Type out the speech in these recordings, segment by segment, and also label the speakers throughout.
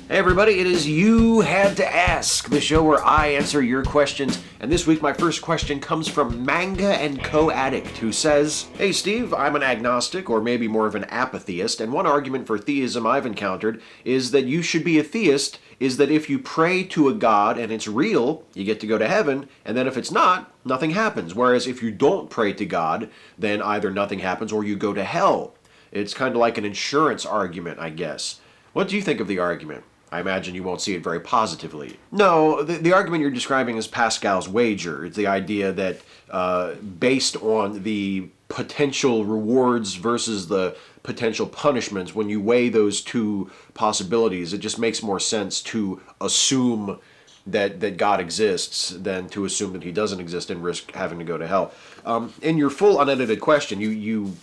Speaker 1: Hey everybody, it is You Had to Ask, the show where I answer your questions. And this week my first question comes from Manga and Co-Addict, who says, "Hey Steve, I'm an agnostic, or maybe more of an apatheist, and one argument for theism I've encountered is that you should be a theist is that if you pray to a god and it's real, you get to go to heaven, and then if it's not, nothing happens. Whereas if you don't pray to God, then either nothing happens or you go to hell. It's kind of like an insurance argument, I guess. What do you think of the argument?" I imagine you won't see it very positively. No, the argument you're describing is Pascal's wager. It's the idea that based on the potential rewards versus the potential punishments, when you weigh those two possibilities, it just makes more sense to assume that God exists than to assume that he doesn't exist and risk having to go to hell. In your full unedited question, you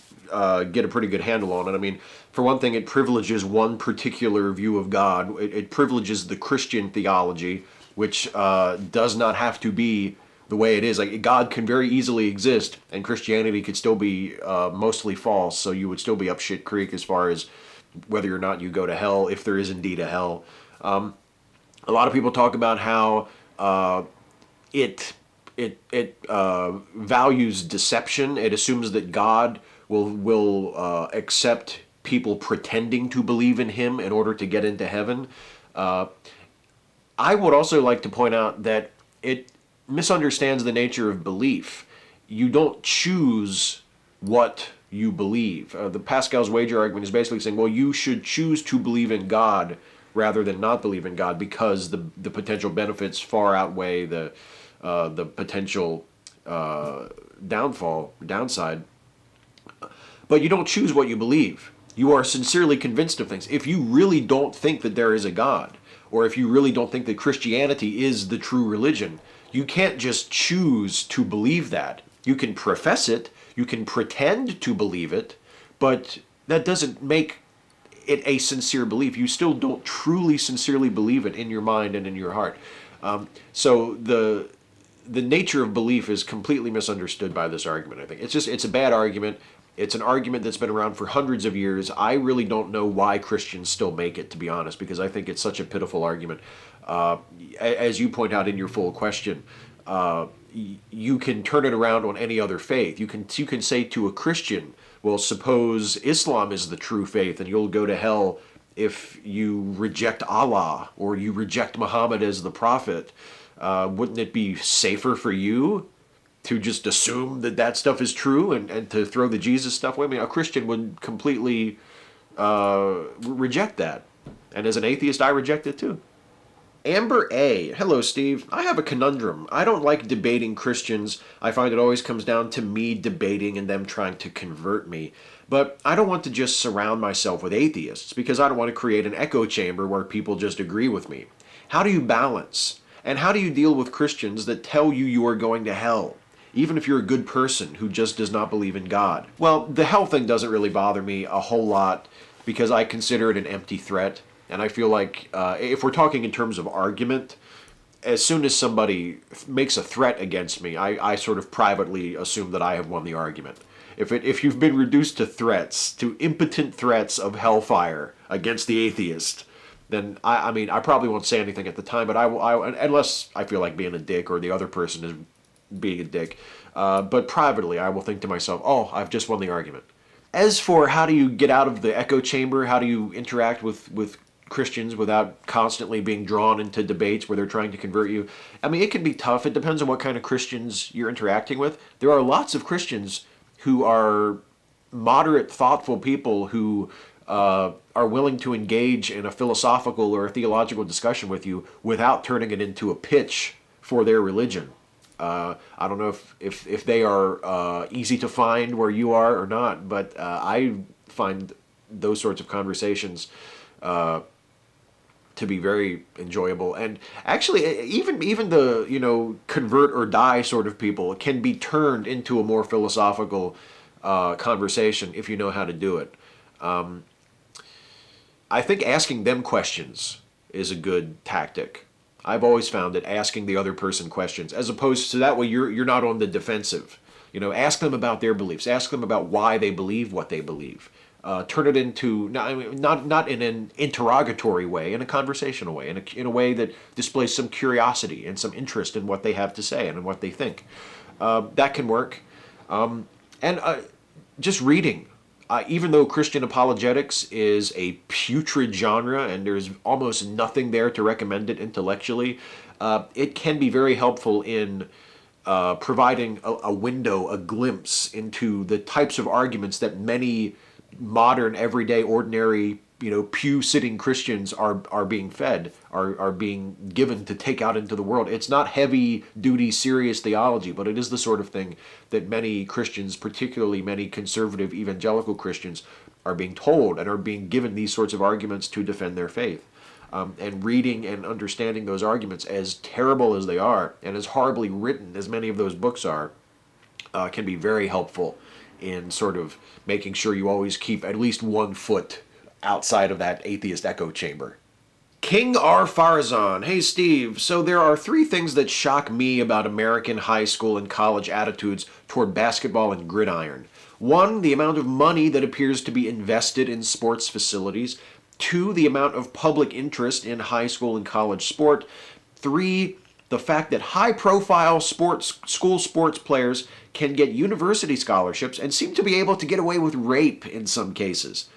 Speaker 1: get a pretty good handle on it. I mean, for one thing, it privileges one particular view of God. It privileges the Christian theology, which does not have to be the way it is. Like, God can very easily exist, and Christianity could still be mostly false, so you would still be up shit creek as far as whether or not you go to hell, if there is indeed a hell. A lot of people talk about how it values deception. It assumes that God will accept people pretending to believe in him in order to get into heaven. I would also like to point out that it misunderstands the nature of belief. You don't choose what you believe. The Pascal's wager argument is basically saying, well, you should choose to believe in God rather than not believe in God because the potential benefits far outweigh the potential downside. But you don't choose what you believe. You are sincerely convinced of things. If you really don't think that there is a God, or if you really don't think that Christianity is the true religion, you can't just choose to believe that. You can profess it, you can pretend to believe it, but that doesn't make it a sincere belief. You still don't truly, sincerely believe it in your mind and in your heart. So the nature of belief is completely misunderstood by this argument, I think. It's a bad argument. It's an argument that's been around for hundreds of years. I really don't know why Christians still make it, to be honest, because I think it's such a pitiful argument. As you point out in your full question, you can turn it around on any other faith. You can say to a Christian, well, suppose Islam is the true faith and you'll go to hell if you reject Allah or you reject Muhammad as the prophet. Wouldn't it be safer for you to just assume that stuff is true and to throw the Jesus stuff away? I mean, a Christian would completely reject that. And as an atheist, I reject it too. Amber A. Hello, Steve. I have a conundrum. I don't like debating Christians. I find it always comes down to me debating and them trying to convert me. But I don't want to just surround myself with atheists because I don't want to create an echo chamber where people just agree with me. How do you balance? And how do you deal with Christians that tell you are going to hell, even if you're a good person who just does not believe in God? Well, the hell thing doesn't really bother me a whole lot because I consider it an empty threat. And I feel like if we're talking in terms of argument, as soon as somebody makes a threat against me, I sort of privately assume that I have won the argument. If you've been reduced to threats, to impotent threats of hellfire against the atheist, then I mean, I probably won't say anything at the time, but I unless I feel like being a dick or the other person is being a dick. But privately, I will think to myself, oh, I've just won the argument. As for how do you get out of the echo chamber, how do you interact with Christians without constantly being drawn into debates where they're trying to convert you, I mean, it can be tough. It depends on what kind of Christians you're interacting with. There are lots of Christians who are moderate, thoughtful people who are willing to engage in a philosophical or a theological discussion with you without turning it into a pitch for their religion. I don't know if they are easy to find where you are or not, but I find those sorts of conversations to be very enjoyable. And actually, even the convert or die sort of people can be turned into a more philosophical conversation if you know how to do it. I think asking them questions is a good tactic. I've always found that asking the other person questions, as opposed to that way you're not on the defensive. Ask them about their beliefs. Ask them about why they believe what they believe. turn it into, not in an interrogatory way, in a conversational way, in a way that displays some curiosity and some interest in what they have to say and in what they think. That can work. And just reading. Even though Christian apologetics is a putrid genre and there's almost nothing there to recommend it intellectually, it can be very helpful in providing a window, a glimpse into the types of arguments that many modern, everyday, ordinary, pew-sitting Christians are being fed, are being given to take out into the world. It's not heavy-duty, serious theology, but it is the sort of thing that many Christians, particularly many conservative evangelical Christians, are being told and are being given these sorts of arguments to defend their faith. And reading and understanding those arguments, as terrible as they are, and as horribly written as many of those books are, can be very helpful in sort of making sure you always keep at least 1 foot outside of that atheist echo chamber. King R. Farzan. Hey Steve, so there are 3 things that shock me about American high school and college attitudes toward basketball and gridiron. 1, the amount of money that appears to be invested in sports facilities. 2, the amount of public interest in high school and college sport. 3, the fact that high-profile school sports players can get university scholarships and seem to be able to get away with rape in some cases.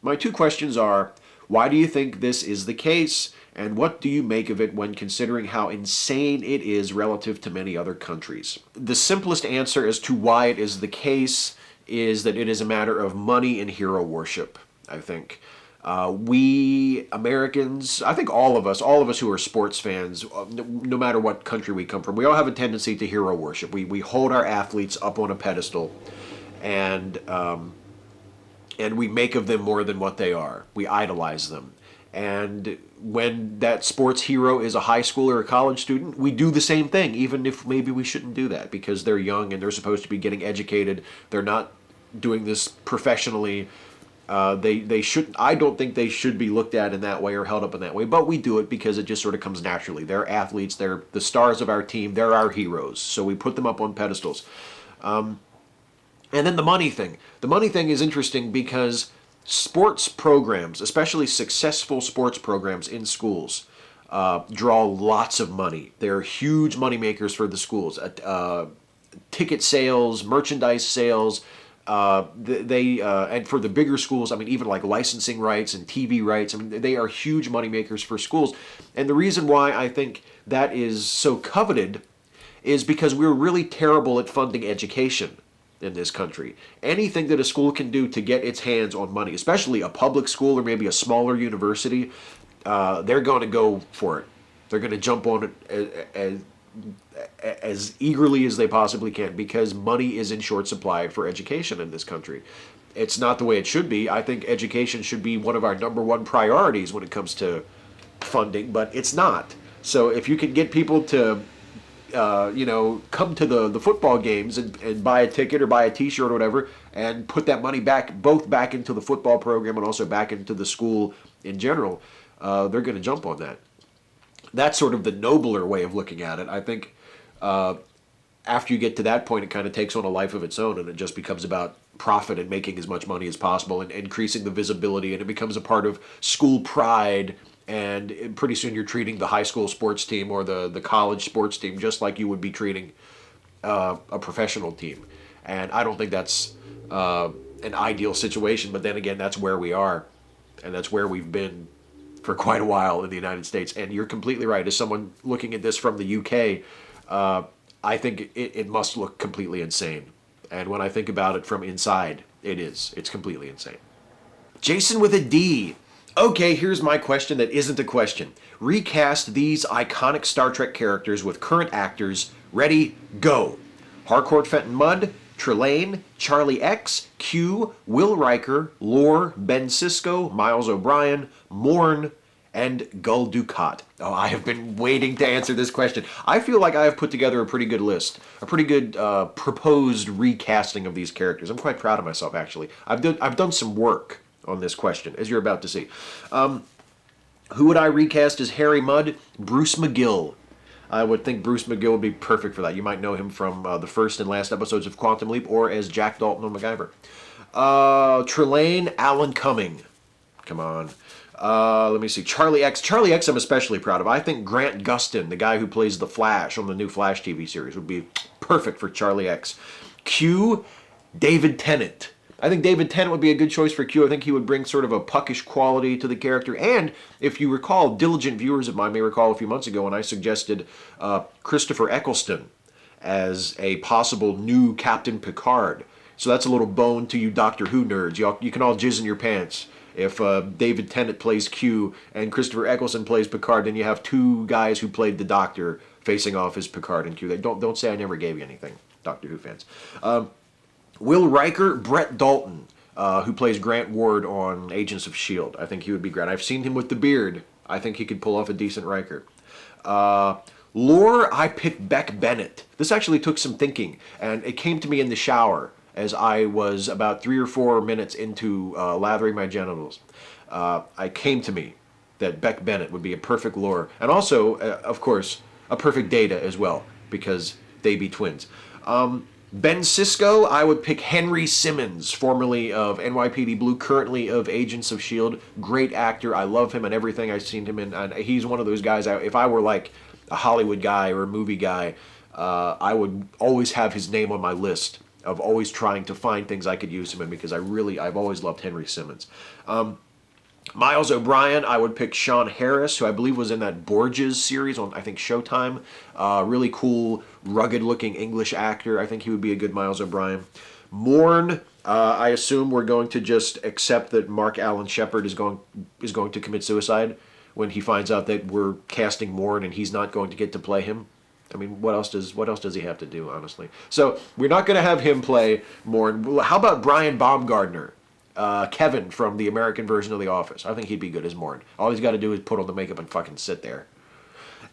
Speaker 1: My 2 questions are, why do you think this is the case, and what do you make of it when considering how insane it is relative to many other countries? The simplest answer as to why it is the case is that it is a matter of money and hero worship, I think. We Americans, I think all of us who are sports fans, no matter what country we come from, we all have a tendency to hero worship. We hold our athletes up on a pedestal, and we make of them more than what they are. We idolize them. And when that sports hero is a high school or a college student, we do the same thing, even if maybe we shouldn't do that because they're young and they're supposed to be getting educated. They're not doing this professionally. They shouldn't. I don't think they should be looked at in that way or held up in that way, but we do it because it just sort of comes naturally. They're athletes. They're the stars of our team. They're our heroes. So we put them up on pedestals. And then the money thing. The money thing is interesting because sports programs, especially successful sports programs in schools, draw lots of money. They're huge money makers for the schools. Ticket sales, merchandise sales. And for the bigger schools, I mean, even like licensing rights and TV rights, I mean, they are huge money makers for schools. And the reason why I think that is so coveted is because we're really terrible at funding education in this country. Anything that a school can do to get its hands on money, especially a public school or maybe a smaller university, they're going to go for it. They're going to jump on it as eagerly as they possibly can because money is in short supply for education in this country. It's not the way it should be. I think education should be one of our number 1 priorities when it comes to funding, but it's not. So if you can get people to come to the football games and buy a ticket or buy a t-shirt or whatever and put that money both back into the football program and also back into the school in general, they're going to jump on that. That's sort of the nobler way of looking at it. I think after you get to that point, it kind of takes on a life of its own, and it just becomes about profit and making as much money as possible and increasing the visibility, and it becomes a part of school pride, and pretty soon you're treating the high school sports team or the college sports team just like you would be treating a professional team. And I don't think that's an ideal situation, but then again, that's where we are, and that's where we've been for quite a while in the United States. And you're completely right. As someone looking at this from the UK, I think it must look completely insane. And when I think about it from inside, it's completely insane. Jason with a D. Okay, here's my question that isn't a question. Recast these iconic Star Trek characters with current actors. Ready, go. Harcourt Fenton Mudd, Trelane, Charlie X, Q, Will Riker, Lore, Ben Sisko, Miles O'Brien, Morn, and Gul Dukat. Oh, I have been waiting to answer this question. I feel like I have put together a pretty good list, a pretty good proposed recasting of these characters. I'm quite proud of myself, actually. I've done some work on this question, as you're about to see. Who would I recast as Harry Mudd? Bruce McGill. I would think Bruce McGill would be perfect for that. You might know him from the first and last episodes of Quantum Leap or as Jack Dalton on MacGyver. Trelane Alan Cumming. Come on. Let me see. Charlie X. Charlie X I'm especially proud of. I think Grant Gustin, the guy who plays the Flash on the new Flash TV series, would be perfect for Charlie X. Q, David Tennant. I think David Tennant would be a good choice for Q. I think he would bring sort of a puckish quality to the character. And if you recall, diligent viewers of mine may recall a few months ago when I suggested Christopher Eccleston as a possible new Captain Picard. So that's a little bone to you Doctor Who nerds. You can all jizz in your pants. If David Tennant plays Q and Christopher Eccleston plays Picard, then you have two guys who played the Doctor facing off as Picard and Q. Don't say I never gave you anything, Doctor Who fans. Will Riker, Brett Dalton, who plays Grant Ward on Agents of S.H.I.E.L.D. I think he would be great. I've seen him with the beard. I think he could pull off a decent Riker. Lore, I picked Beck Bennett. This actually took some thinking, and it came to me in the shower as I was about 3 or 4 minutes into lathering my genitals. It came to me that Beck Bennett would be a perfect Lore, and also, of course, a perfect Data as well, because they be twins. Ben Sisko, I would pick Henry Simmons, formerly of NYPD Blue, currently of Agents of S.H.I.E.L.D. Great actor. I love him and everything I've seen him in. And he's one of those guys, if I were like a Hollywood guy or a movie guy, I would always have his name on my list of always trying to find things I could use him in, because I've always loved Henry Simmons. Miles O'Brien, I would pick Sean Harris, who I believe was in that Borges series on, I think, Showtime. Really cool, rugged-looking English actor. I think he would be a good Miles O'Brien. Morn, I assume we're going to just accept that Mark Allen Shepard is going to commit suicide when he finds out that we're casting Morn and he's not going to get to play him. I mean, what else does he have to do, honestly? So we're not going to have him play Morn. How about Brian Baumgartner? Kevin from the American version of The Office. I think he'd be good as Morn. All he's got to do is put on the makeup and fucking sit there.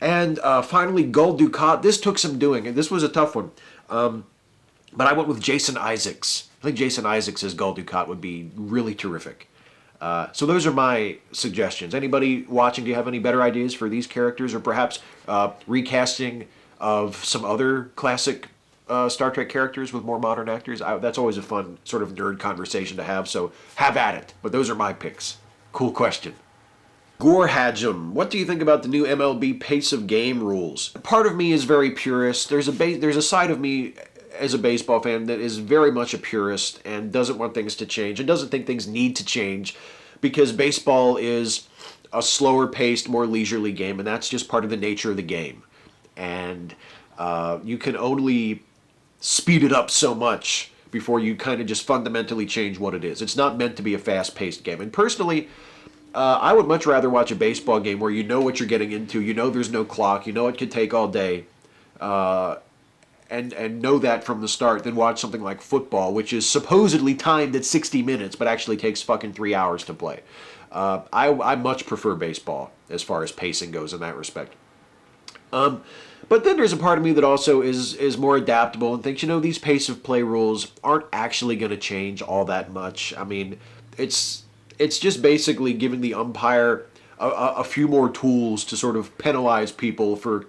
Speaker 1: And finally, Gul Dukat. This took some doing, and this was a tough one. But I went with Jason Isaacs. I think Jason Isaacs as Gul Dukat would be really terrific. So those are my suggestions. Anybody watching, do you have any better ideas for these characters, or perhaps recasting of some other classic Star Trek characters with more modern actors? That's always a fun sort of nerd conversation to have, so have at it. But those are my picks. Cool question. Gore Hadjum, what do you think about the new MLB pace of game rules? Part of me is very purist. There's a side of me as a baseball fan that is very much a purist and doesn't want things to change and doesn't think things need to change, because baseball is a slower paced, more leisurely game, and that's just part of the nature of the game. And you can only speed it up so much before you kind of just fundamentally change what it is. It's not meant to be a fast-paced game. And personally, I would much rather watch a baseball game where you know what you're getting into, you know there's no clock, you know it could take all day, and know that from the start, than watch something like football, which is supposedly timed at 60 minutes, but actually takes fucking 3 hours to play. I much prefer baseball as far as pacing goes in that respect. But then there's a part of me that also is more adaptable and thinks, these pace of play rules aren't actually going to change all that much. I mean, it's just basically giving the umpire a few more tools to sort of penalize people for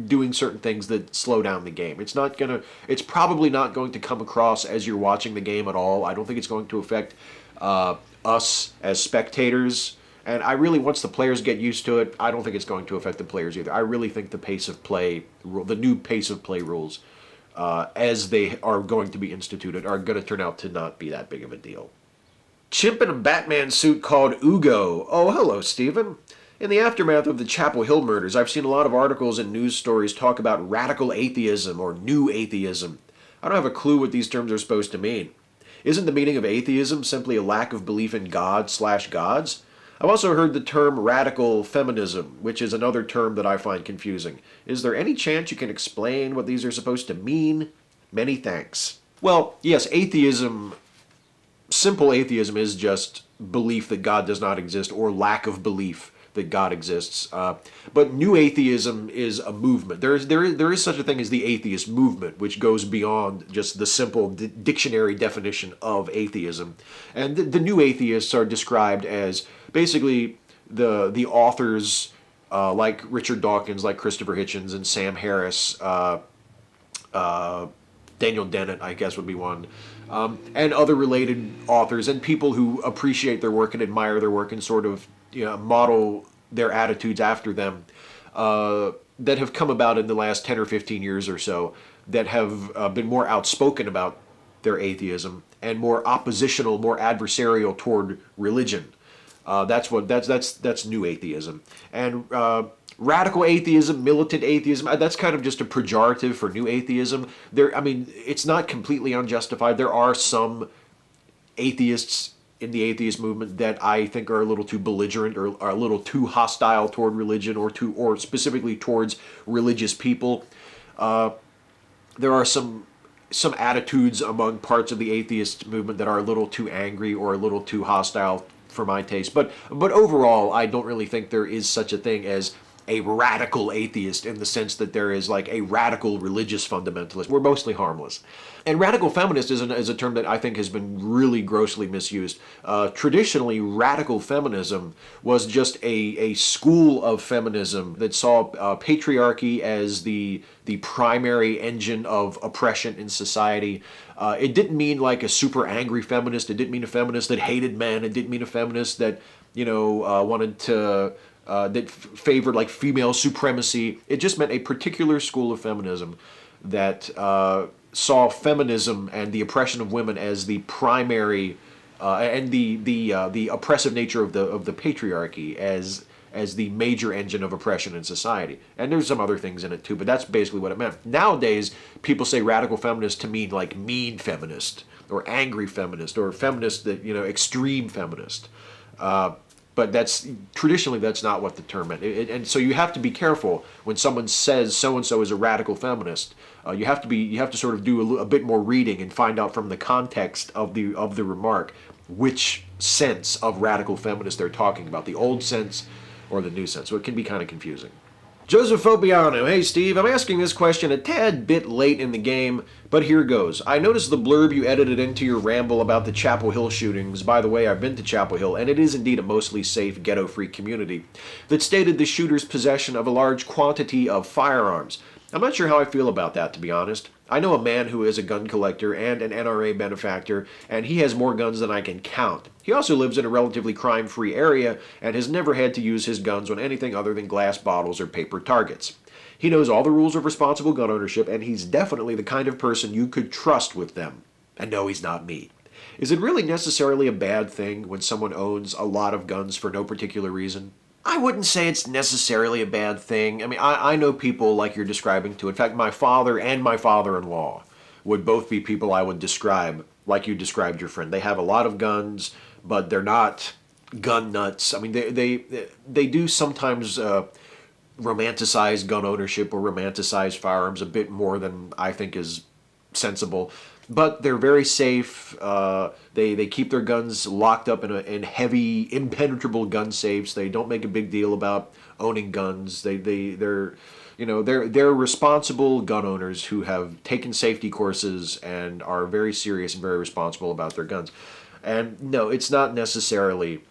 Speaker 1: doing certain things that slow down the game. It's probably not going to come across as you're watching the game at all. I don't think it's going to affect us as spectators. And I really, once the players get used to it, I don't think it's going to affect the players either. I really think the new pace of play rules, as they are going to be instituted, are going to turn out to not be that big of a deal. Chimp in a Batman suit called Ugo. Oh, hello, Stephen. In the aftermath of the Chapel Hill murders, I've seen a lot of articles and news stories talk about radical atheism or new atheism. I don't have a clue what these terms are supposed to mean. Isn't the meaning of atheism simply a lack of belief in God/gods? I've also heard the term radical feminism, which is another term that I find confusing. Is there any chance you can explain what these are supposed to mean? Many thanks. Well, yes, simple atheism is just belief that God does not exist, or lack of belief that God exists. But new atheism is a movement. There is such a thing as the atheist movement, which goes beyond just the simple dictionary definition of atheism. And the new atheists are described as basically the authors like Richard Dawkins, like Christopher Hitchens and Sam Harris, Daniel Dennett, I guess, would be one. And other related authors and people who appreciate their work and admire their work and sort of model their attitudes after them, that have come about in the last 10 or 15 years or so, that have been more outspoken about their atheism and more oppositional, more adversarial toward religion. That's new atheism. And radical atheism, militant atheism, that's kind of just a pejorative for new atheism. It's not completely unjustified. There are some atheists in the atheist movement that I think are a little too belligerent or are a little too hostile toward religion or specifically towards religious people. There are some attitudes among parts of the atheist movement that are a little too angry or a little too hostile for my taste. But overall, I don't really think there is such a thing as a radical atheist in the sense that there is like a radical religious fundamentalist. We're mostly harmless. And radical feminist is a term that I think has been really grossly misused. Traditionally, radical feminism was just a school of feminism that saw patriarchy as the primary engine of oppression in society. It didn't mean like a super angry feminist. It didn't mean a feminist that hated men. It didn't mean a feminist that wanted to that favored like female supremacy. It just meant a particular school of feminism that saw feminism and the oppression of women as the primary and the oppressive nature of the patriarchy as the major engine of oppression in society. And there's some other things in it too, but that's basically what it meant. Nowadays, people say radical feminist to mean like mean feminist or angry feminist or feminist that extreme feminist. But traditionally that's not what the term meant. And so you have to be careful when someone says so and so is a radical feminist. You have to sort of do a bit more reading and find out from the context of the remark which sense of radical feminist they're talking about, the old sense or the new sense. So it can be kind of confusing. Joseph Fobiano, hey Steve, I'm asking this question a tad bit late in the game, but here goes. I noticed the blurb you edited into your ramble about the Chapel Hill shootings. By the way, I've been to Chapel Hill, and it is indeed a mostly safe, ghetto-free community, that stated the shooter's possession of a large quantity of firearms. I'm not sure how I feel about that, to be honest. I know a man who is a gun collector and an NRA benefactor, and he has more guns than I can count. He also lives in a relatively crime-free area and has never had to use his guns on anything other than glass bottles or paper targets. He knows all the rules of responsible gun ownership, and he's definitely the kind of person you could trust with them. And no, he's not me. Is it really necessarily a bad thing when someone owns a lot of guns for no particular reason? I wouldn't say it's necessarily a bad thing. I mean, I know people like you're describing too. In fact, my father and my father-in-law would both be people I would describe like you described your friend. They have a lot of guns, but they're not gun nuts. I mean, they do sometimes romanticize gun ownership or romanticize firearms a bit more than I think is sensible. But they're very safe. They keep their guns locked up in heavy, impenetrable gun safes. They don't make a big deal about owning guns. They're responsible gun owners who have taken safety courses and are very serious and very responsible about their guns. And no, it's not necessarily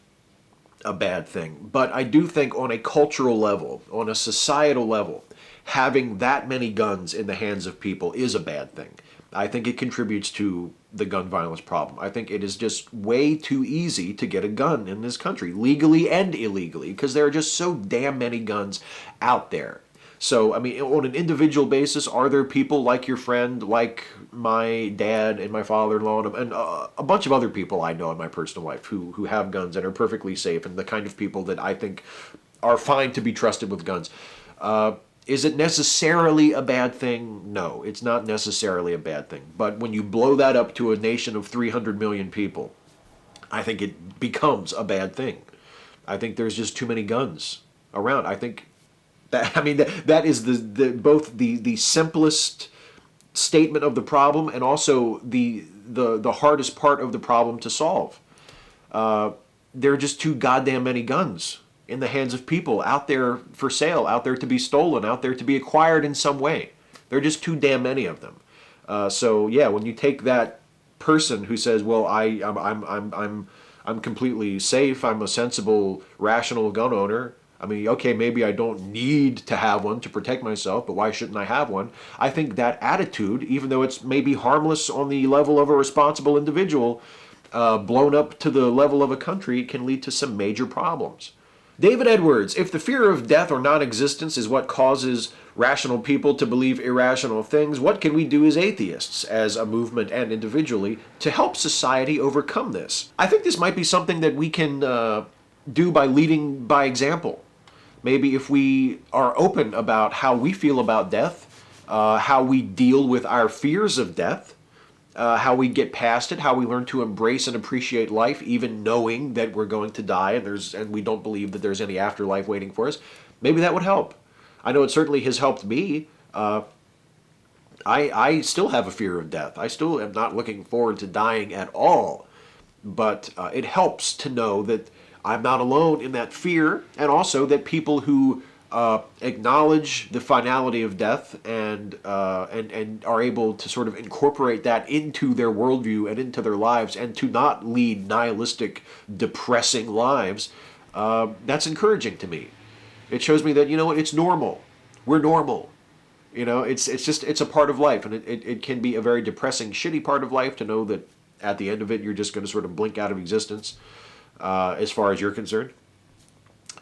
Speaker 1: a bad thing. But I do think on a cultural level, on a societal level, having that many guns in the hands of people is a bad thing. I think it contributes to the gun violence problem. I think it is just way too easy to get a gun in this country, legally and illegally, because there are just so damn many guns out there. So, I mean, on an individual basis, are there people like your friend, like my dad and my father-in-law, and a bunch of other people I know in my personal life who have guns and are perfectly safe and the kind of people that I think are fine to be trusted with guns? Is it necessarily a bad thing? No, it's not necessarily a bad thing. But when you blow that up to a nation of 300 million people, I think it becomes a bad thing. I think there's just too many guns around. I think that is both the simplest statement of the problem and also the hardest part of the problem to solve. There are just too goddamn many guns in the hands of people out there for sale, out there to be stolen, out there to be acquired in some way. There are just too damn many of them. So yeah, when you take that person who says, "Well, I'm completely safe. I'm a sensible, rational gun owner," I mean, okay, maybe I don't need to have one to protect myself, but why shouldn't I have one? I think that attitude, even though it's maybe harmless on the level of a responsible individual, blown up to the level of a country, can lead to some major problems. David Edwards, if the fear of death or non-existence is what causes rational people to believe irrational things, what can we do as atheists, as a movement and individually, to help society overcome this? I think this might be something that we can do by leading by example. Maybe if we are open about how we feel about death, how we deal with our fears of death, how we get past it, how we learn to embrace and appreciate life, even knowing that we're going to die and we don't believe that there's any afterlife waiting for us. Maybe that would help. I know it certainly has helped me. I still have a fear of death. I still am not looking forward to dying at all. But it helps to know that I'm not alone in that fear, and also that people who acknowledge the finality of death and are able to sort of incorporate that into their worldview and into their lives, and to not lead nihilistic, depressing lives, that's encouraging to me. It shows me that, you know what, it's normal. We're normal. You know, it's a part of life, and it can be a very depressing, shitty part of life to know that at the end of it you're just going to sort of blink out of existence, as far as you're concerned.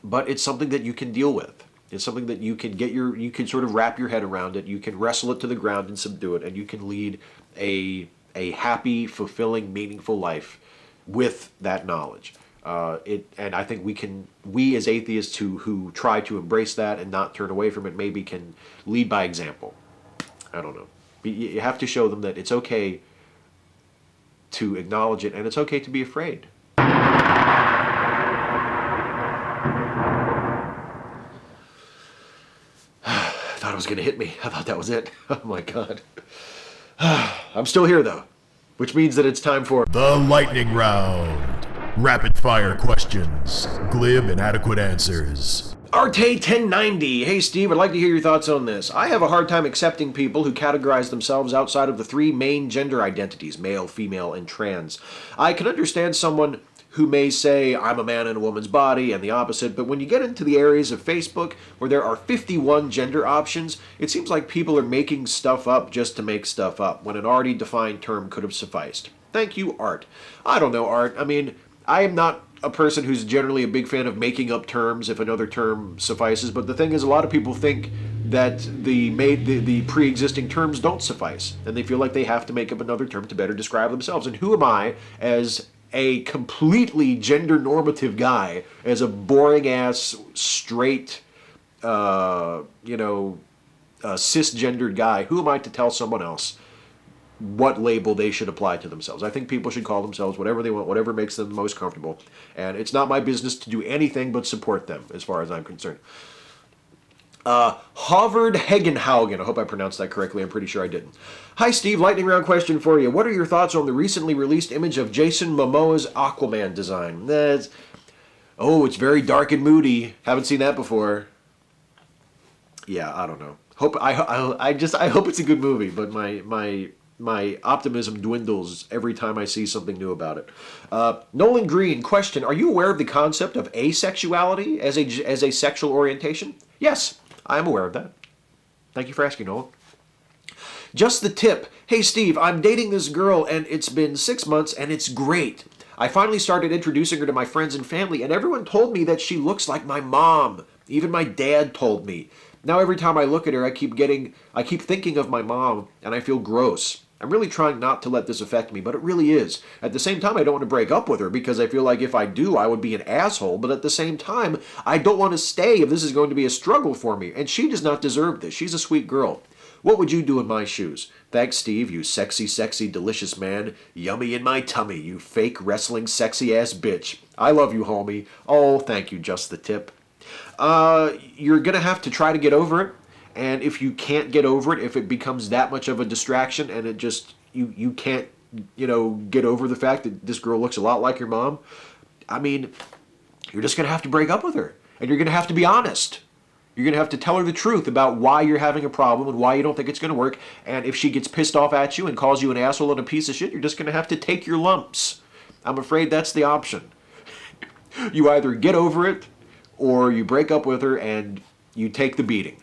Speaker 1: But it's something that you can deal with. It's something that you can sort of wrap your head around it. You can wrestle it to the ground and subdue it, and you can lead a happy, fulfilling, meaningful life with that knowledge. And I think we as atheists who try to embrace that and not turn away from it, maybe can lead by example. I don't know. You have to show them that it's okay to acknowledge it, and it's okay to be afraid. I thought it was going to hit me. I thought that was it. Oh my God. I'm still here though, which means that it's time for
Speaker 2: the lightning round. Rapid fire questions, glib and adequate answers.
Speaker 1: Arte 1090. Hey Steve, I'd like to hear your thoughts on this. I have a hard time accepting people who categorize themselves outside of the three main gender identities, male, female, and trans. I can understand someone who may say, I'm a man in a woman's body, and the opposite, but when you get into the areas of Facebook where there are 51 gender options, it seems like people are making stuff up just to make stuff up, when an already defined term could have sufficed. Thank you, Art. I don't know, Art. I mean, I am not a person who's generally a big fan of making up terms if another term suffices, but the thing is, a lot of people think that the pre-existing terms don't suffice, and they feel like they have to make up another term to better describe themselves. And who am I, as a completely gender normative guy, as a boring ass straight cisgendered guy, who am I to tell someone else what label they should apply to themselves? I think people should call themselves whatever they want, whatever makes them most comfortable, and it's not my business to do anything but support them as far as I'm concerned. Harvard Hegenhaugen. I hope I pronounced that correctly. I'm pretty sure I didn't. Hi, Steve. Lightning round question for you. What are your thoughts on the recently released image of Jason Momoa's Aquaman design? It's very dark and moody. Haven't seen that before. Yeah, I don't know. I hope it's a good movie, but my optimism dwindles every time I see something new about it. Nolan Green, question: are you aware of the concept of asexuality as a sexual orientation? Yes, I am aware of that. Thank you for asking, Nolan. Just the tip. Hey Steve, I'm dating this girl and it's been 6 months and it's great. I finally started introducing her to my friends and family, and everyone told me that she looks like my mom. Even my dad told me. Now every time I look at her, I keep thinking of my mom, and I feel gross. I'm really trying not to let this affect me, but it really is. At the same time, I don't want to break up with her, because I feel like if I do, I would be an asshole. But at the same time, I don't want to stay if this is going to be a struggle for me. And she does not deserve this. She's a sweet girl. What would you do in my shoes? Thanks, Steve, you sexy, sexy, delicious man. Yummy in my tummy, you fake wrestling sexy-ass bitch. I love you, homie. Oh, thank you, just the tip. You're going to have to try to get over it. And if you can't get over it, if it becomes that much of a distraction and it just, you can't, get over the fact that this girl looks a lot like your mom, I mean, you're just going to have to break up with her. And you're going to have to be honest. You're going to have to tell her the truth about why you're having a problem and why you don't think it's going to work. And if she gets pissed off at you and calls you an asshole and a piece of shit, you're just going to have to take your lumps. I'm afraid that's the option. You either get over it, or you break up with her and you take the beating.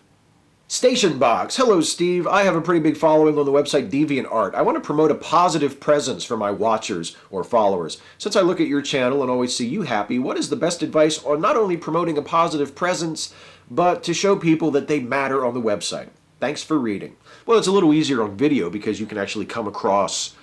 Speaker 1: Station Box. Hello, Steve. I have a pretty big following on the website DeviantArt. I want to promote a positive presence for my watchers or followers. Since I look at your channel and always see you happy, what is the best advice on not only promoting a positive presence, but to show people that they matter on the website? Thanks for reading. Well, it's a little easier on video because you can actually come across,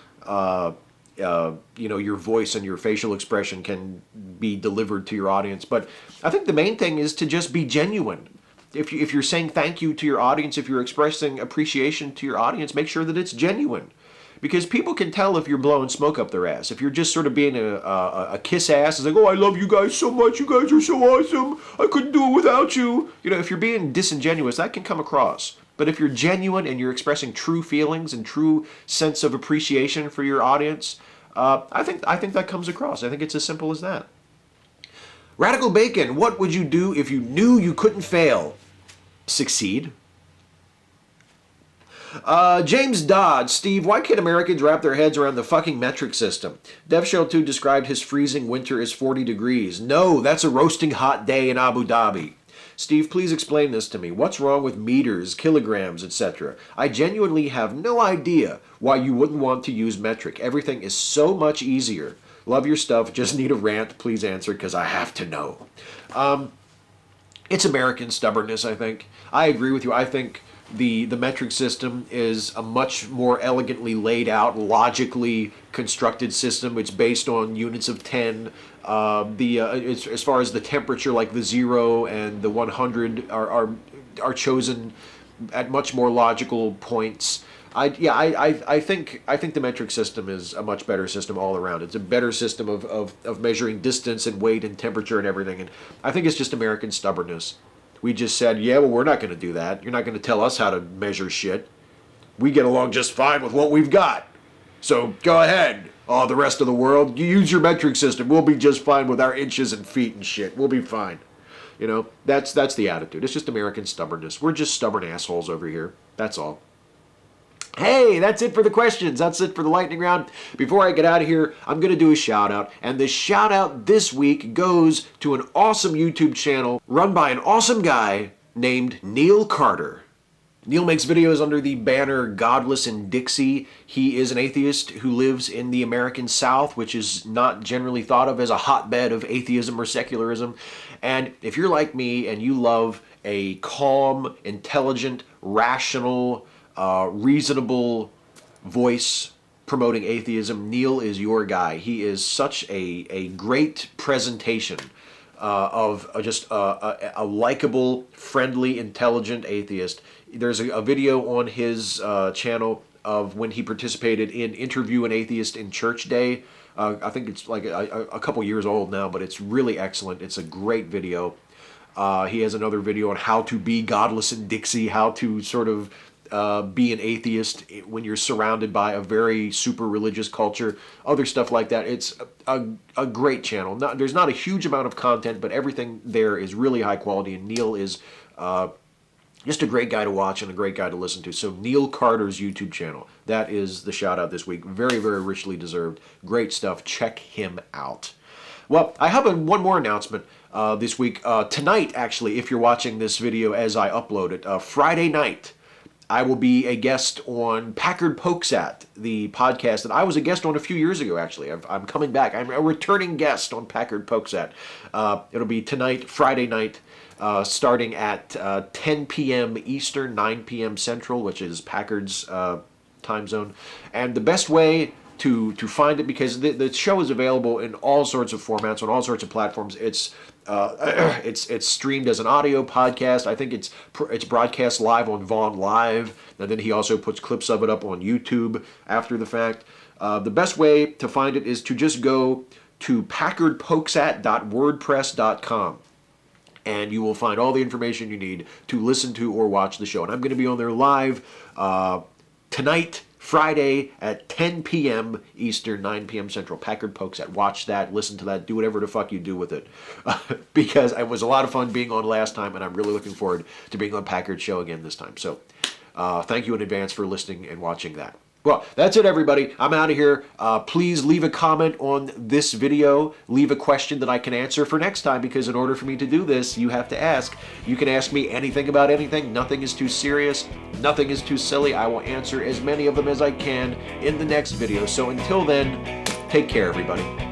Speaker 1: your voice and your facial expression can be delivered to your audience. But I think the main thing is to just be genuine. If you're saying thank you to your audience, if you're expressing appreciation to your audience, make sure that it's genuine. Because people can tell if you're blowing smoke up their ass. If you're just sort of being a kiss ass, it's like, oh, I love you guys so much, you guys are so awesome, I couldn't do it without you. If you're being disingenuous, that can come across. But if you're genuine and you're expressing true feelings and true sense of appreciation for your audience, I think that comes across. I think it's as simple as that. Radical Bacon, what would you do if you knew you couldn't fail? Succeed. James Dodd, Steve, why can't Americans wrap their heads around the fucking metric system? DevShell2 described his freezing winter as 40 degrees. No, that's a roasting hot day in Abu Dhabi. Steve, please explain this to me. What's wrong with meters, kilograms, etc.? I genuinely have no idea why you wouldn't want to use metric. Everything is so much easier. Love your stuff. Just need a rant. Please answer because I have to know. It's American stubbornness, I think. I agree with you. I think the metric system is a much more elegantly laid out, logically constructed system. It's based on units of 10. As far as the temperature, like the 0 and the 100 are chosen at much more logical points. I think the metric system is a much better system all around. It's a better system of measuring distance and weight and temperature and everything. And I think it's just American stubbornness. We just said, yeah, well, we're not going to do that. You're not going to tell us how to measure shit. We get along just fine with what we've got. So go ahead. Oh, the rest of the world, you use your metric system. We'll be just fine with our inches and feet and shit. We'll be fine. That's the attitude. It's just American stubbornness. We're just stubborn assholes over here. That's all. Hey, that's it for the questions. That's it for the lightning round. Before I get out of here, I'm going to do a shout out. And the shout out this week goes to an awesome YouTube channel run by an awesome guy named Neil Carter. Neil makes videos under the banner Godless in Dixie. He is an atheist who lives in the American South, which is not generally thought of as a hotbed of atheism or secularism. And if you're like me and you love a calm, intelligent, rational, reasonable voice promoting atheism, Neil is your guy. He is such a great presentation of just a likable, friendly, intelligent atheist. There's a video on his channel of when he participated in Interview an Atheist in Church Day. I think it's like a couple years old now, but it's really excellent. It's a great video. He has another video on how to be godless in Dixie, how to sort of be an atheist when you're surrounded by a very super religious culture, other stuff like that. It's a great channel. There's not a huge amount of content, but everything there is really high quality, and Neil is just a great guy to watch and a great guy to listen to. So Neil Carter's YouTube channel, that is the shout out this week. Very, very richly deserved. Great stuff. Check him out. Well, I have one more announcement this week. Tonight, actually, if you're watching this video as I upload it, Friday night, I will be a guest on Packard Pokes At, the podcast that I was a guest on a few years ago, actually. I'm coming back. I'm a returning guest on Packard Pokes At. It'll be tonight, Friday night, starting at 10 p.m. Eastern, 9 p.m. Central, which is Packard's time zone. And the best way to find it, because the show is available in all sorts of formats, on all sorts of platforms. It's streamed as an audio podcast. I think it's broadcast live on Vaughn Live, and then he also puts clips of it up on YouTube after the fact. The best way to find it is to just go to packardpokesat.wordpress.com, and you will find all the information you need to listen to or watch the show. And I'm going to be on there live tonight, Friday at 10 p.m. Eastern, 9 p.m. Central. Packard Pokes At. Watch that, listen to that, do whatever the fuck you do with it. Because it was a lot of fun being on last time, and I'm really looking forward to being on Packard's show again this time. So thank you in advance for listening and watching that. Well, that's it, everybody. I'm out of here. Please leave a comment on this video. Leave a question that I can answer for next time, because in order for me to do this, you have to ask. You can ask me anything about anything. Nothing is too serious. Nothing is too silly. I will answer as many of them as I can in the next video. So until then, take care, everybody.